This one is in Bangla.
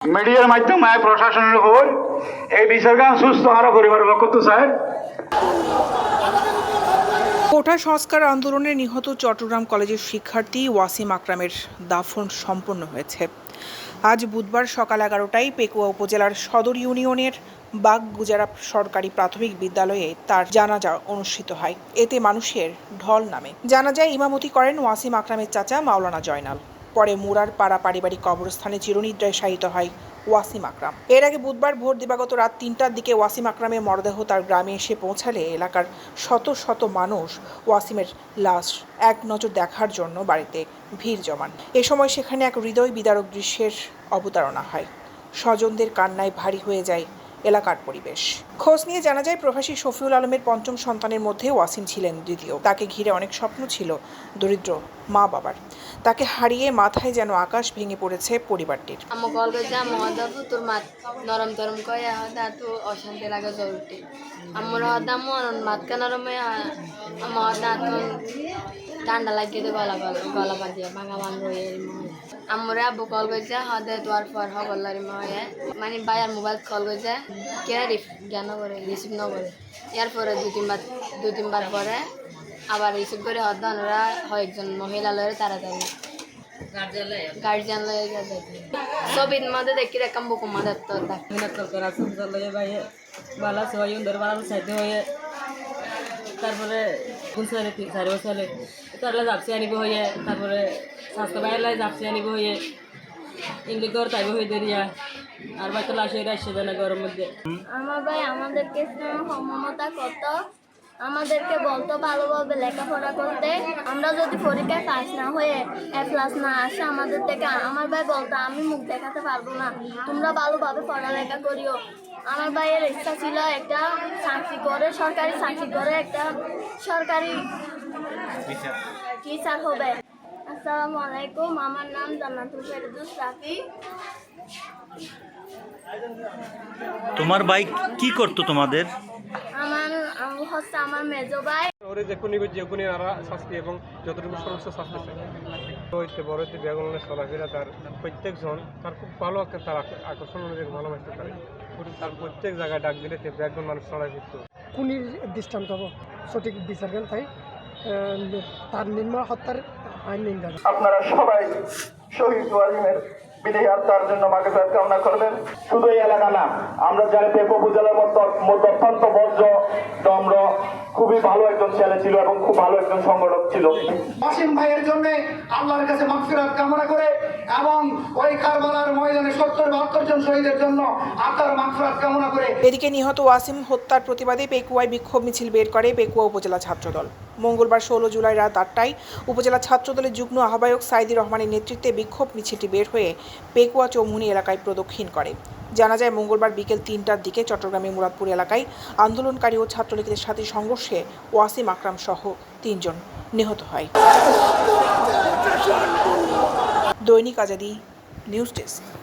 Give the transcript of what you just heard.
মিডিয়ার মাধ্যমে প্রশাসনের উপর এই বিষয়টা সুস্থ আরো পরিবারের পক্ষ তো স্যার। কোটা সংস্কার আন্দোলনে নিহত চট্টগ্রাম কলেজের শিক্ষার্থী ওয়াসিম আকরামের দাফন সম্পন্ন হয়েছে। আজ বুধবার সকাল 11টায় পেকুয়া উপজেলার সদর ইউনিয়নের বাগগুজারা সরকারি প্রাথমিক বিদ্যালয়ে তার জানাজা অনুষ্ঠিত হয়। এতে মানুষের ঢল নামে। জানাজায় ইমামতি করেন ওয়াসিম আকরামের চাচা মাওলানা জয়নাল। পরে মুরার পাড়া পারিবারিক কবরস্থানে চিরনিদ্রায় শায়িত হয় ওয়াসিম আকরাম। এর আগে বুধবার ভোর দিবাগত রাত 3টার দিকে ওয়াসিম আকরামের মরদেহ তার গ্রামে এসে পৌঁছালে এলাকার শত শত মানুষ ওয়াসিমের লাশ এক নজর দেখার জন্য বাড়িতে ভিড় জমান। এ সময় সেখানে এক হৃদয় বিদারক দৃশ্যের অবতারণা হয়। স্বজনদের কান্নায় ভারী হয়ে যায় এলাকার পরিবেশ। খোঁজ নিয়ে জানা যায় প্রবাসী শফিউল আলমের পঞ্চম সন্তানের মধ্যে ওয়াসিম ছিলেন দ্বিতীয়। তাকে ঘিরে অনেক স্বপ্ন ছিল দরিদ্র মা বাবার। তাকে হারিয়ে মাথায় যেন আকাশ ভেঙে পড়েছে পরিবারটির। তোর মাত নরম তরম কয়ে তো অশান্তি লাগে জরুরি আমার হদাম মাতকা নরম ঠান্ডা লাগিয়ে তো গলা বাজিয়ে ভাঙা বান্ধ হয়ে আমার আব্বু কল করছে হদে তোর পর হগল্লারি ময়ে মানে বাইয়ার মোবাইল কল করছে কে জ্ঞান করে রিসিভ ন করে এরপরে দু তিনবার পরে আবার রিসিভ করে হদান ওরা একজন মহিলা লয়ে তাড়াতাড়ি গার্জিয়ান লয়ে যাবে ছবির মধ্যে দেখি দেখাম বুকু মধ্যে তোর বালা সবাই বালা সাইতে হয়ে তারপরে চারি বছরে তারপরে জাপসি আনিব হয়ে তারপরে স্বাস্থ্য বাইরে জাপসি আনিব হয়ে ইংলিশ ঘর তাইব হয়ে দেরিয়া আর বাচ্চা লাশ হয়ে আসছে জানা গরম মধ্যে। আমার ভাই আমাদেরকে ক্ষমতা কত আমাদেরকে বলতো ভালোভাবে লেখাপড়া করতে। আমরা যদি পরীক্ষায় পাস না হয়ে A+ না আসে আমাদের থেকে আমার ভাই বলতো আমি মুখ দেখাতে পারবো না, তোমরা ভালোভাবে পড়ালেখা করিও। আমার ভাইয়ের ইচ্ছা ছিল একটা চাকরি করে সরকারি চাকরি করে একটা সরকারি টিচার হবে। আসসালামু আলাইকুম, আমার নাম জান্নাতুল ফেরদৌস রাফি। তোমার ভাই কি করতো তোমাদের? আমার মেজো ভাই ওরে যে কোনো শাস্তি এবং যতটুকু সর্বোচ্চ শাস্তি হইতে বড় হইতে বেগুনের চলাফেরা তার প্রত্যেকজন তার খুব ভালো একটা তার আকর্ষণ অনুযায়ী ভালোবাসতে পারে। তার প্রত্যেক জায়গায় ডাক দিলে বেগুন মানুষ চলাই ফিরত। খুনির দৃষ্টান্ত সঠিক বিচার করেন, তাই তার নির্মম হত্যার আইন নিন্দা। আপনারা সবাই শহীদ ওয়াসিমের বিদেহী আত্মার জন্য মাগফিরাত কামনা করবেন। শুধু এই এলাকা না, আমরা জানি পেকুয়া উপজেলার মধ্যে অত্যন্ত বজ্র নম্র খুবই ভালো একজন ছেলে ছিল এবং খুব ভালো একজন সংগঠক ছিল। ওয়াসিম ভাইয়ের জন্য আল্লাহর কাছে মাগফিরাত কামনা করে এবং ওই কারবালার ময়দানে 70-72 জন শহীদের জন্য আল্লাহর মাগফিরাত কামনা করে। এদিকে নিহত ওয়াসিম হত্যার প্রতিবাদে পেকুয়ায় বিক্ষোভ মিছিল বের করে পেকুয়া উপজেলা ছাত্রদল। মঙ্গলবার 16 জুলাই রাত 8টায় উপজেলা ছাত্রদলের যুগ্ম আহ্বায়ক সাইদি রহমানের নেতৃত্বে বিক্ষোভ মিছিলটি বের হয়ে পেকুয়া চৌমুহনী এলাকায় প্রদক্ষিণ করে। জানা যায় মঙ্গলবার বিকেল 3টার দিকে চট্টগ্রামের মুরাদপুর এলাকায় আন্দোলনকারী ও ছাত্রলীগের সাথে সংঘর্ষে ওয়াসিম আকরাম সহ 3 জন নিহত হয়। দৈনিক আজাদী নিউজ ডেস্ক।